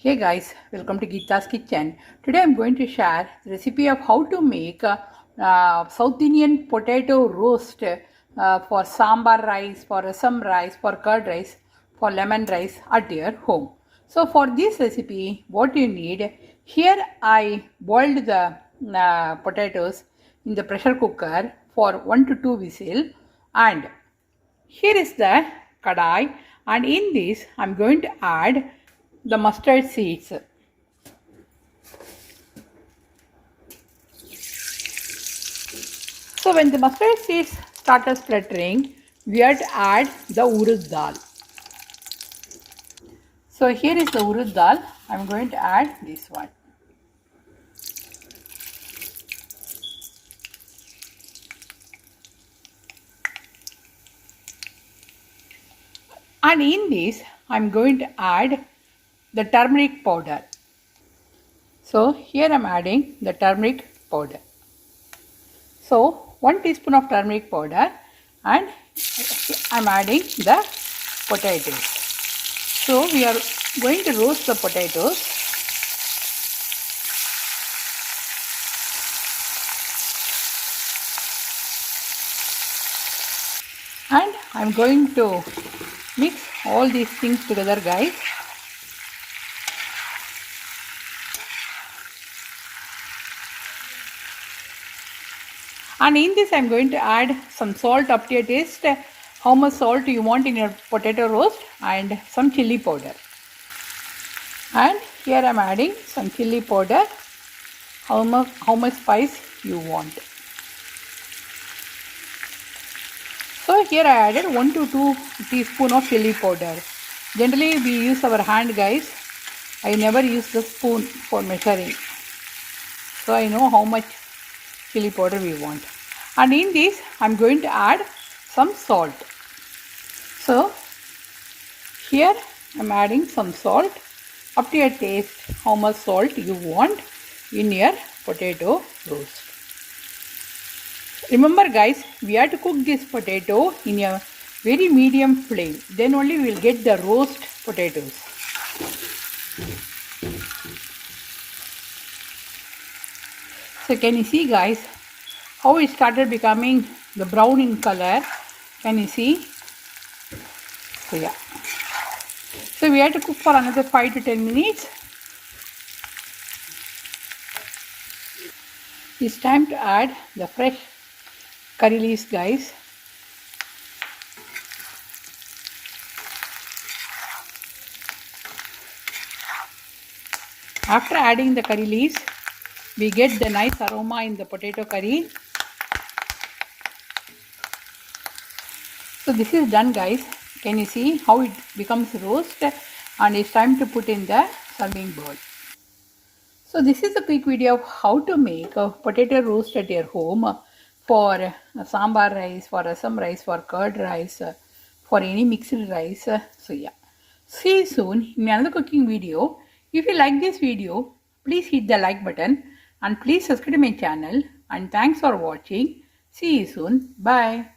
Hey guys, welcome to Geeta's Kitchen. Today I'm going to share the recipe of how to make South Indian potato roast for sambar rice, for rasam rice, for curd rice, for lemon rice at your home. So for this recipe, what you need, here I boiled the potatoes in the pressure cooker for 1 to 2 whistles, and here is the kadai, and in this I'm going to add the mustard seeds. So when the mustard seeds started spluttering, we have to add the urud dal. So here is the urud dal. I'm going to add this one. And in this, I'm going to add the turmeric powder. So here I'm adding the turmeric powder. So 1 teaspoon of turmeric powder, and I'm adding the potatoes. So we are going to roast the potatoes. And I'm going to mix all these things together, guys. And in this I'm going to add some salt up to your taste, how much salt you want in your potato roast, and some chili powder. And here I'm adding some chili powder, how much spice you want. So here I added 1 to 2 teaspoon of chili powder. Generally we use our hand, guys. I never use the spoon for measuring. So I know how much chili powder we want. And in this I'm going to add some salt. So here I'm adding some salt up to your taste, how much salt you want in your potato roast. Remember guys, we have to cook this potato in a very medium flame, then only we will get the roast potatoes. So can you see guys how it started becoming the brown in color? Can you see? So yeah. So we have to cook for another 5 to 10 minutes. It's time to add the fresh curry leaves, guys. After adding the curry leaves, we get the nice aroma in the potato curry. So this is done, guys. Can you see how it becomes roast, and it's time to put in the serving bowl. So this is a quick video of how to make a potato roast at your home for sambar rice, for rasam rice, for curd rice, for any mixed rice. So yeah. See you soon in another cooking video. If you like this video, please hit the like button and please subscribe to my channel, and thanks for watching. See you soon. Bye.